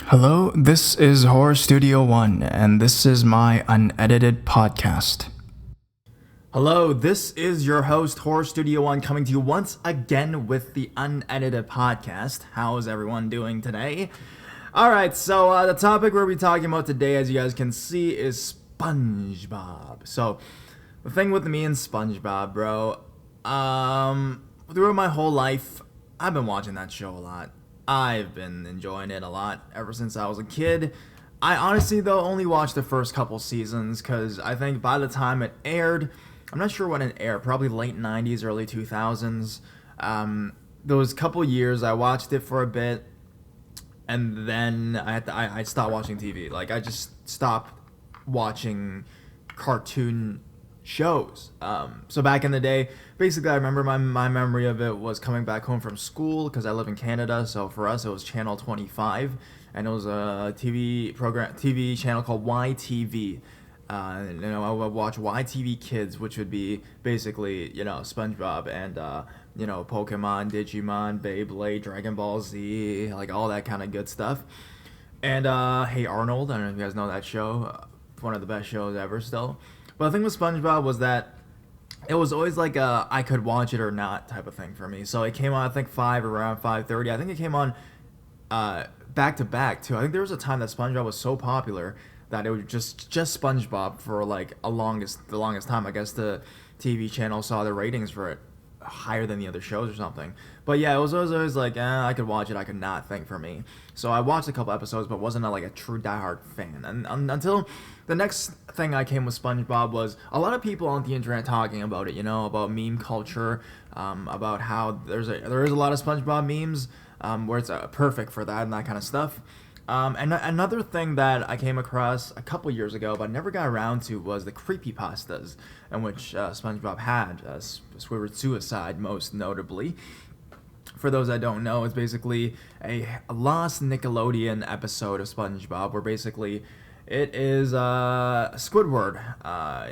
Hello, this is Horror Studio One, and this is my unedited podcast. Hello, this is your host, Horror Studio One, coming to you once again with the unedited podcast. How is everyone doing today? Alright, so the topic we'll be talking about today, as you guys can see, is Spongebob. So, the thing with me and Spongebob, bro, throughout my whole life, I've been watching that show a lot. I've been enjoying it a lot ever since I was a kid. I honestly, though, only watched the first couple seasons because I think by the time it aired, I'm not sure when it aired, probably late 90s, early 2000s. Those couple years, I watched it for a bit, and then I stopped watching TV. Like, I just stopped watching cartoon shows. So back in the day, basically I remember my memory of it was coming back home from school because I live in Canada, so for us it was channel 25, and it was a TV channel called YTV. I would watch YTV Kids, which would be basically, SpongeBob and, Pokemon, Digimon, Beyblade, Dragon Ball Z, like all that kind of good stuff. And, Hey Arnold, I don't know if you guys know that show, one of the best shows ever still. But the thing with SpongeBob was that it was always like a I could watch it or not type of thing for me. So it came on, I think, around 5:30. I think it came on back to back too. I think there was a time that SpongeBob was so popular that it was just SpongeBob for like the longest time. I guess the TV channel saw the ratings for it higher than the other shows or something. But yeah, it was always like, I could watch it, I could not thing for me. So I watched a couple episodes, but wasn't like a true diehard fan. And until the next thing I came with SpongeBob was a lot of people on the internet talking about it, about meme culture, about how there is a lot of SpongeBob memes, where it's perfect for that and that kind of stuff. And another thing that I came across a couple years ago, but never got around to, was the creepypastas, in which SpongeBob had Squidward suicide, most notably. For those that don't know, it's basically a lost Nickelodeon episode of SpongeBob, where basically it is Squidward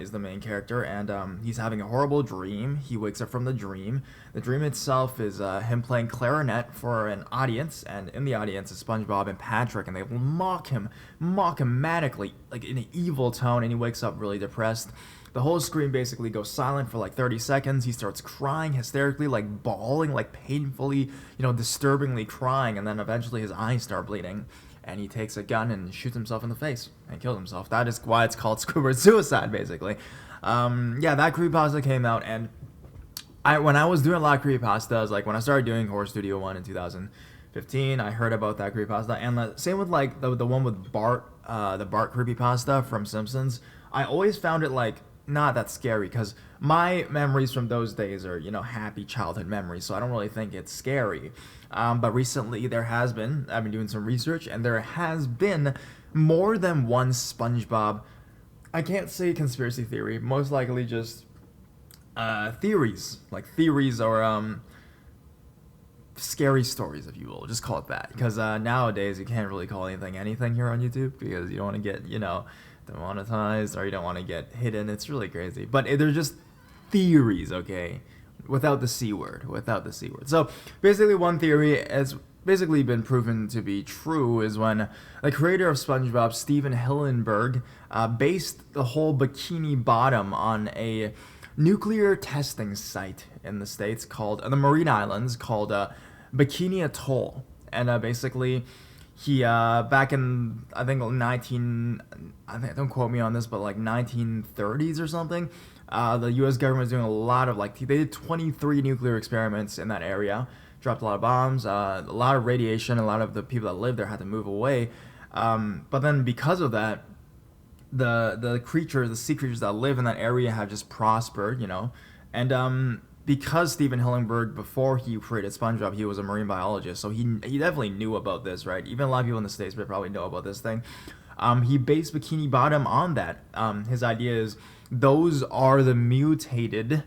is the main character, and he's having a horrible dream. He wakes up from the dream. The dream itself is him playing clarinet for an audience, and in the audience is SpongeBob and Patrick, and they mock him madly, like in an evil tone, and he wakes up really depressed. The whole screen basically goes silent for like 30 seconds. He starts crying hysterically, like bawling, like painfully, disturbingly crying, and then eventually his eyes start bleeding. And he takes a gun and shoots himself in the face and kills himself. That is why it's called Squidward suicide, basically. That creepypasta came out, and when I was doing a lot of creepypastas, like when I started doing Horror Studio 1 in 2015, I heard about that creepypasta. And same with like the one with Bart, the Bart creepypasta from Simpsons. I always found it like not that scary because my memories from those days are, happy childhood memories, so I don't really think it's scary. But recently I've been doing some research, and there has been more than one SpongeBob, I can't say conspiracy theory, most likely just theories or scary stories, if you will, just call it that, because nowadays you can't really call anything here on YouTube because you don't want to get, demonetized, or you don't want to get hidden. It's really crazy, but they're just theories, okay, without the C word. So basically one theory has basically been proven to be true is when the creator of SpongeBob, Steven Hillenburg, based the whole Bikini Bottom on a nuclear testing site in the States called the Marine Islands called Bikini Atoll. And basically he back in don't quote me on this, but like 1930s or something, the U.S. government was doing a lot of they did 23 nuclear experiments in that area, dropped a lot of bombs, a lot of radiation. A lot of the people that lived there had to move away, but then because of that, the sea creatures that live in that area have just prospered, and because Steven Hillenburg, before he created SpongeBob, he was a marine biologist, so he definitely knew about this, right? Even a lot of people in the States would probably know about this thing. He based Bikini Bottom on that. His idea is those are the mutated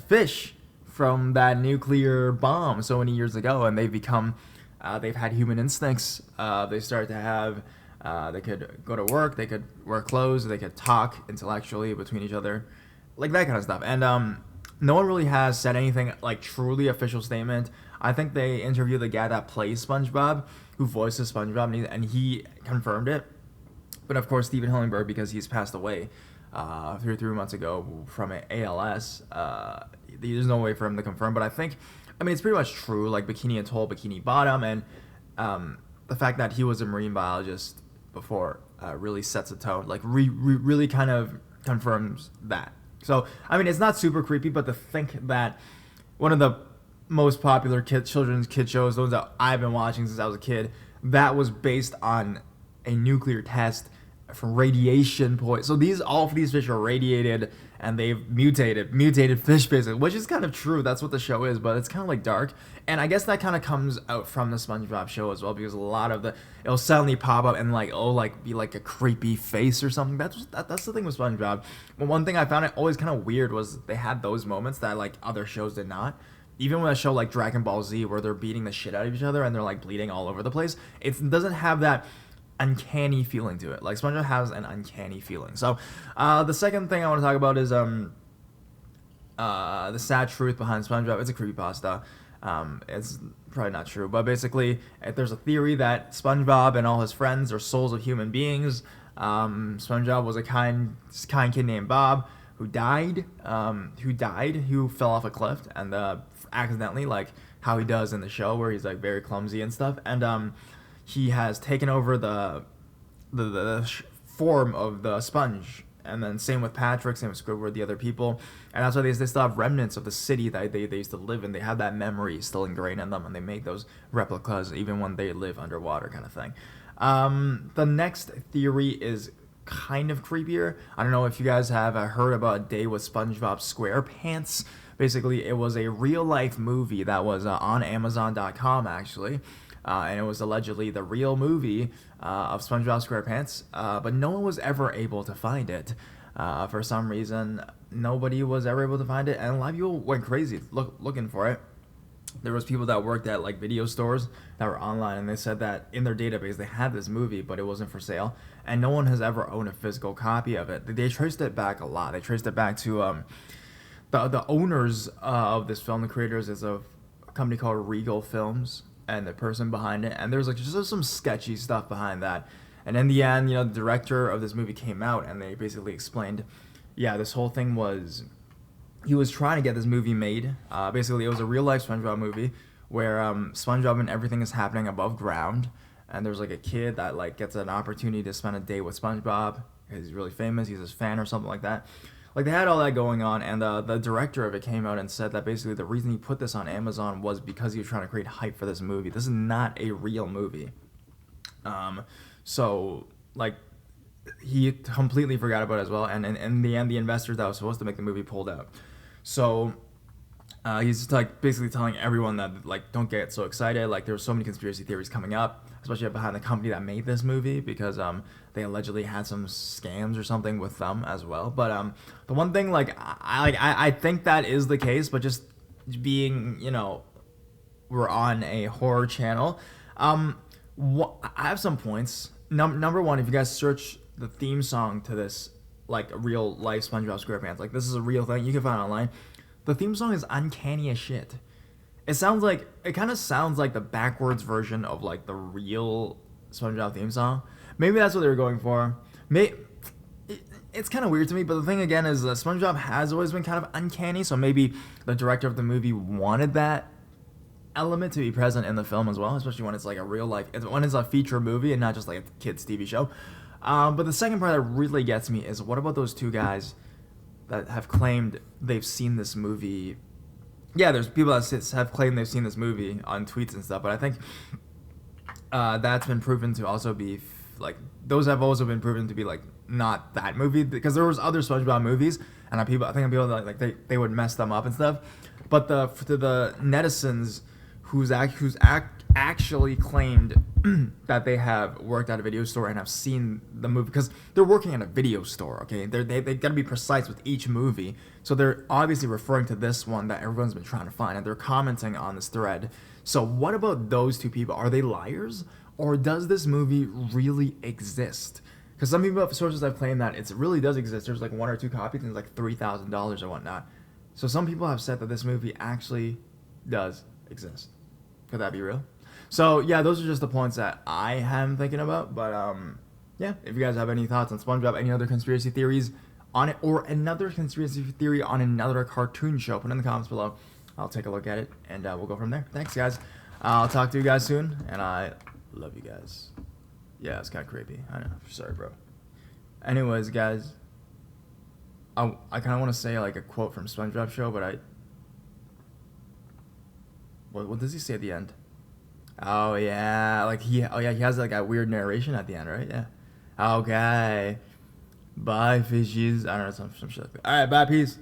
fish from that nuclear bomb so many years ago, and they've had human instincts. They start to have, they could go to work, they could wear clothes, they could talk intellectually between each other, like that kind of stuff. And no one really has said anything like truly official statement. I think they interviewed the guy that plays SpongeBob, who voices SpongeBob, and he confirmed it. But of course, Stephen Hillenburg, because he's passed away 3 months ago from ALS, there's no way for him to confirm. But I mean, it's pretty much true. Like Bikini Atoll, Bikini Bottom, and the fact that he was a marine biologist before really sets a tone. Like really kind of confirms that. So I mean, it's not super creepy, but to think that one of the most popular children's kid shows, those that I've been watching since I was a kid, that was based on a nuclear test from radiation point. So all of these fish are radiated and they've mutated fish basically, which is kind of true. That's what the show is, but it's kind of like dark. And I guess that kind of comes out from the SpongeBob show as well, because a lot of it'll suddenly pop up and be like a creepy face or something. That's the thing with SpongeBob. But one thing I found it always kind of weird was they had those moments that like other shows did not. Even with a show like Dragon Ball Z, where they're beating the shit out of each other and they're like bleeding all over the place, it doesn't have that uncanny feeling to it. Like SpongeBob has an uncanny feeling. So the second thing I want to talk about is the sad truth behind SpongeBob. It's a creepypasta. It's probably not true, but basically there's a theory that SpongeBob and all his friends are souls of human beings. SpongeBob was a kind kid named Bob who died, who fell off a cliff and accidentally, like how he does in the show, where he's like very clumsy and stuff, and he has taken over the form of the sponge. And then same with Patrick, same with Squidward, the other people. And that's why they still have remnants of the city that they used to live in. They have that memory still ingrained in them, and they make those replicas even when they live underwater, kind of thing. The next theory is kind of creepier. I don't know if you guys have heard about A Day with SpongeBob SquarePants. Basically, it was a real-life movie that was on Amazon.com, actually. And it was allegedly the real movie of SpongeBob SquarePants, but no one was ever able to find it. For some reason, nobody was ever able to find it, and a lot of people went crazy looking for it. There was people that worked at like video stores that were online, and they said that in their database they had this movie, but it wasn't for sale, and no one has ever owned a physical copy of it. They traced it back a lot. They traced it back to the owners of this film, the creators, is a company called Regal Films, and the person behind it, and there's like just some sketchy stuff behind that. And in the end, the director of this movie came out and they basically explained, yeah, this whole thing was, he was trying to get this movie made. Basically, it was a real life SpongeBob movie where SpongeBob and everything is happening above ground, and there's like a kid that like gets an opportunity to spend a day with SpongeBob because he's really famous, he's his fan or something like that. Like, they had all that going on, and the director of it came out and said that basically the reason he put this on Amazon was because he was trying to create hype for this movie. This is not a real movie. So, like, he completely forgot about it as well, and in the end, the investors that was supposed to make the movie pulled out. So, he's like basically telling everyone that, like, don't get so excited. Like, there were so many conspiracy theories coming up, especially behind the company that made this movie, because they allegedly had some scams or something with them as well. But the one thing, like, I think that is the case, but just being, we're on a horror channel. I have some points. Number one, if you guys search the theme song to this, like, real life SpongeBob SquarePants, like, this is a real thing, you can find it online. The theme song is uncanny as shit. It kind of sounds like the backwards version of like the real SpongeBob theme song. Maybe that's what they were going for. It's kind of weird to me, but the thing again is that SpongeBob has always been kind of uncanny, so maybe the director of the movie wanted that element to be present in the film as well, especially when it's like a real life, when it's a feature movie and not just like a kid's TV show. But the second part that really gets me is, what about those two guys that have claimed they've seen this movie? Yeah, there's people that have claimed they've seen this movie on tweets and stuff, but I think that's been proven to also be, like, those have also been proven to be, like, not that movie, because there was other SpongeBob movies, and I think people that, they would mess them up and stuff, but to the netizens who's actually claimed that they have worked at a video store and have seen the movie, because they're working at a video store, okay? They gotta be precise with each movie, so they're obviously referring to this one that everyone's been trying to find, and they're commenting on this thread. So what about those two people? Are they liars, or does this movie really exist? Because some people, sources have claimed that it really does exist. There's like 1 or 2 copies, and it's like $3,000 or whatnot. So some people have said that this movie actually does exist. Could that be real? So yeah, those are just the points that I am thinking about. But yeah, if you guys have any thoughts on SpongeBob, any other conspiracy theories on it, or another conspiracy theory on another cartoon show, put it in the comments below. I'll take a look at it, and we'll go from there. Thanks, guys. I'll talk to you guys soon, and I love you guys. Yeah, it's kind of creepy. I know. Sorry, bro. Anyways, guys, I kind of want to say like a quote from SpongeBob show, but what does he say at the end? Oh yeah, like he has like a weird narration at the end, right? Yeah. Okay. Bye, fishies. I don't know, some shit like that. All right, bye, peace.